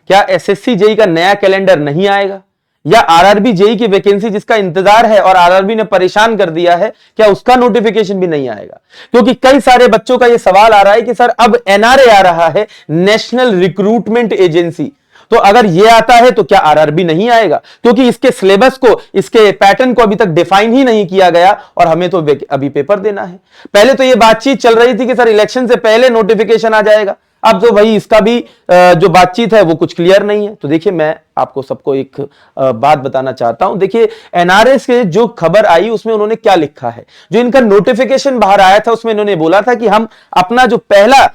क्या SSC JE का नया कैलेंडर नहीं आएगा, या आरआरबी जेई की वैकेंसी जिसका इंतजार है और आरआरबी ने परेशान कर दिया है, क्या उसका नोटिफिकेशन भी नहीं आएगा? क्योंकि कई सारे बच्चों का यह सवाल आ रहा है कि सर अब एनआरए आ रहा है, नेशनल रिक्रूटमेंट एजेंसी, तो अगर यह आता है तो क्या आरआरबी नहीं आएगा? क्योंकि इसके सिलेबस को, इसके पैटर्न को अभी तक डिफाइन ही नहीं किया गया और हमें तो अभी पेपर देना है। पहले तो यह बातचीत चल रही थी कि सर इलेक्शन से पहले नोटिफिकेशन आ जाएगा, अब तो भाई इसका भी जो बातचीत है वो कुछ क्लियर नहीं है। तो देखिए, मैं आपको सबको एक बात बताना चाहता हूं। देखिए, एनआरए से जो खबर आई उसमें उन्होंने क्या लिखा है, जो इनका नोटिफिकेशन बाहर आया था उसमें इन्होंने बोला था कि हम अपना जो पहला,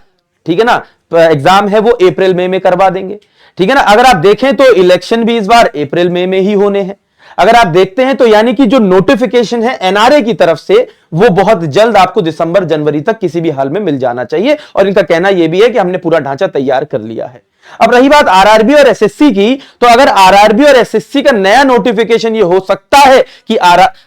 ठीक है ना, एग्जाम है वो अप्रैल मई में करवा देंगे, ठीक है ना। अगर आप देखें तो इलेक्शन भी इस बार अप्रैल मई में ही होने हैं। अगर आप देखते हैं तो यानी कि जो नोटिफिकेशन है एनआरए की तरफ से वो बहुत जल्द आपको दिसंबर जनवरी तक किसी भी हाल में मिल जाना चाहिए, और इनका कहना यह भी है कि हमने पूरा ढांचा तैयार कर लिया है। अब रही बात आरआरबी और एसएससी की, तो अगर आरआरबी और एसएससी का नया नोटिफिकेशन ये हो सकता है कि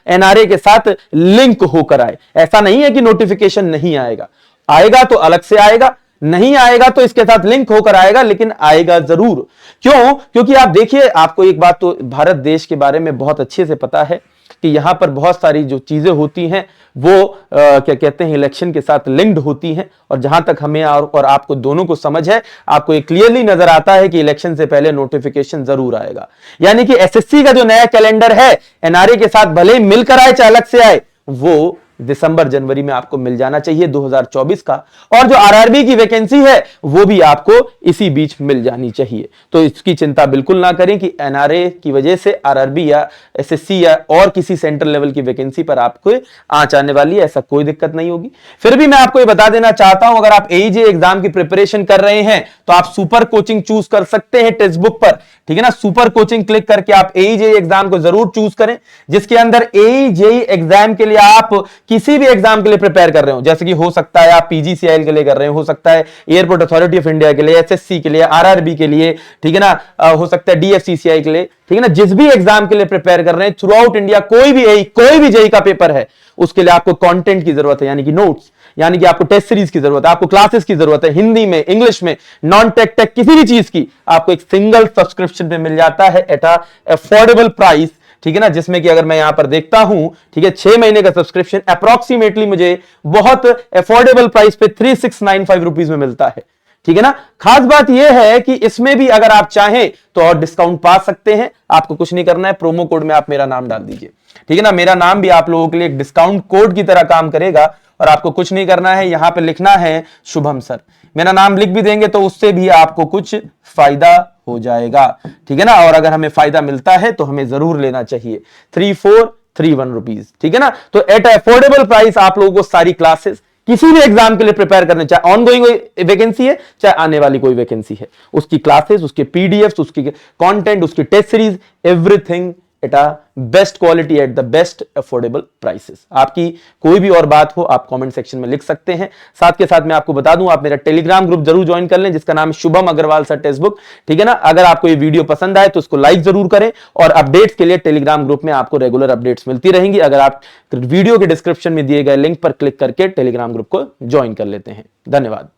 एनआरए के साथ लिंक होकर आए। ऐसा नहीं है कि नोटिफिकेशन नहीं आएगा, आएगा तो अलग से आएगा, नहीं आएगा तो इसके साथ लिंक होकर आएगा, लेकिन आएगा जरूर। क्यों? क्योंकि आप देखिए, आपको एक बात तो भारत देश के बारे में बहुत अच्छे से पता है कि यहां पर बहुत सारी जो चीजें होती हैं वो क्या कहते हैं, इलेक्शन के साथ लिंक्ड होती हैं। और जहां तक हमें और आपको दोनों को समझ है, आपको ये क्लियरली नजर आता है कि इलेक्शन से पहले नोटिफिकेशन जरूर आएगा। यानी कि एसएससी का जो नया कैलेंडर है एनआरए के साथ भले ही मिलकर आए चाहे अलग से आए, वो दिसंबर जनवरी में आपको मिल जाना चाहिए 2024 का। और जो आरआरबी की वैकेंसी है वो भी आपको इसी बीच मिल जानी चाहिए। तो इसकी चिंता बिल्कुल ना करें कि एनआरए की वजह से आरआरबी या एसएससी या और किसी सेंट्रल लेवल की वैकेंसी पर आपको आंच आने वाली है, ऐसा कोई दिक्कत नहीं होगी। फिर भी मैं आपको ये बता देना चाहता हूं, अगर आप एईजे एग्जाम की प्रिपरेशन कर रहे हैं तो आप सुपर कोचिंग चूज कर सकते हैं टेक्स्ट बुक पर, ठीक है ना। सुपर कोचिंग क्लिक करके आप एईजे एग्जाम को जरूर चूज करें, जिसके अंदर एईजे एग्जाम के लिए आप किसी भी एग्जाम के लिए प्रिपेयर कर रहे हो, जैसे कि हो सकता है आप पीजीसीआईएल के लिए कर रहे हो सकता है एयरपोर्ट अथॉरिटी ऑफ इंडिया के लिए, एसएससी के लिए, आरआरबी के लिए, ठीक है ना, हो सकता है डीएफसीसीआई के लिए, ठीक है ना। जिस भी एग्जाम के लिए प्रिपेयर कर रहे हैं थ्रू आउट इंडिया, कोई भी जेई का पेपर है, उसके लिए आपको कंटेंट की जरूरत है, यानी कि नोट्स, यानी कि आपको टेस्ट सीरीज की जरूरत है, आपको क्लासेस की जरूरत है, हिंदी में, इंग्लिश में, नॉन टेक किसी भी चीज की आपको एक सिंगल सब्सक्रिप्शन पे मिल जाता है एट अ अफोर्डेबल प्राइस, ठीक है ना। जिसमें कि अगर मैं यहां पर देखता हूं, ठीक है, 6 महीने का सब्सक्रिप्शन अप्रोक्सीमेटली मुझे बहुत अफोर्डेबल प्राइस पे 3695 रुपीज में मिलता है, ठीक है ना। खास बात यह है कि इसमें भी अगर आप चाहें तो और डिस्काउंट पा सकते हैं। आपको कुछ नहीं करना है, प्रोमो कोड में आप मेरा नाम डाल दीजिए, ठीक है ना। मेरा नाम भी आप लोगों के लिए एक डिस्काउंट कोड की तरह काम करेगा, और आपको कुछ नहीं करना है, यहां पे लिखना है शुभम सर, मेरा नाम लिख भी देंगे तो उससे भी आपको कुछ फायदा हो जाएगा, ठीक है ना। और अगर हमें फायदा मिलता है तो हमें जरूर लेना चाहिए 3431 रुपीज, ठीक है ना। तो एट अफोर्डेबल प्राइस आप लोगों को सारी क्लासेस किसी भी एग्जाम के लिए प्रिपेयर करने, चाहे ऑनगोइंग वैकेंसी है चाहे आने वाली कोई वैकेंसी है, उसकी क्लासेस, उसके पीडीएफ, उसकी कंटेंट, उसकी test series, everything at a best quality at the best affordable prices. आपकी कोई भी और बात हो आप कमेंट सेक्शन में लिख सकते हैं। साथ के साथ मैं आपको बता दूं, आप मेरा टेलीग्राम ग्रुप जरूर ज्वाइन कर लें, जिसका नाम Shubham Agarwal sir textbook, ठीक है ना। अगर आपको ये वीडियो पसंद आए तो उसको लाइक जरूर करें, और अपडेट्स के लिए टेलीग्राम ग्रुप में आपको रेगुलर अपडेट्स मिलती रहेंगी। अगर आप वीडियो के डिस्क्रिप्शन में दिए गए लिंक पर क्लिक करके टेलीग्राम ग्रुप को ज्वाइन कर लेते हैं। धन्यवाद।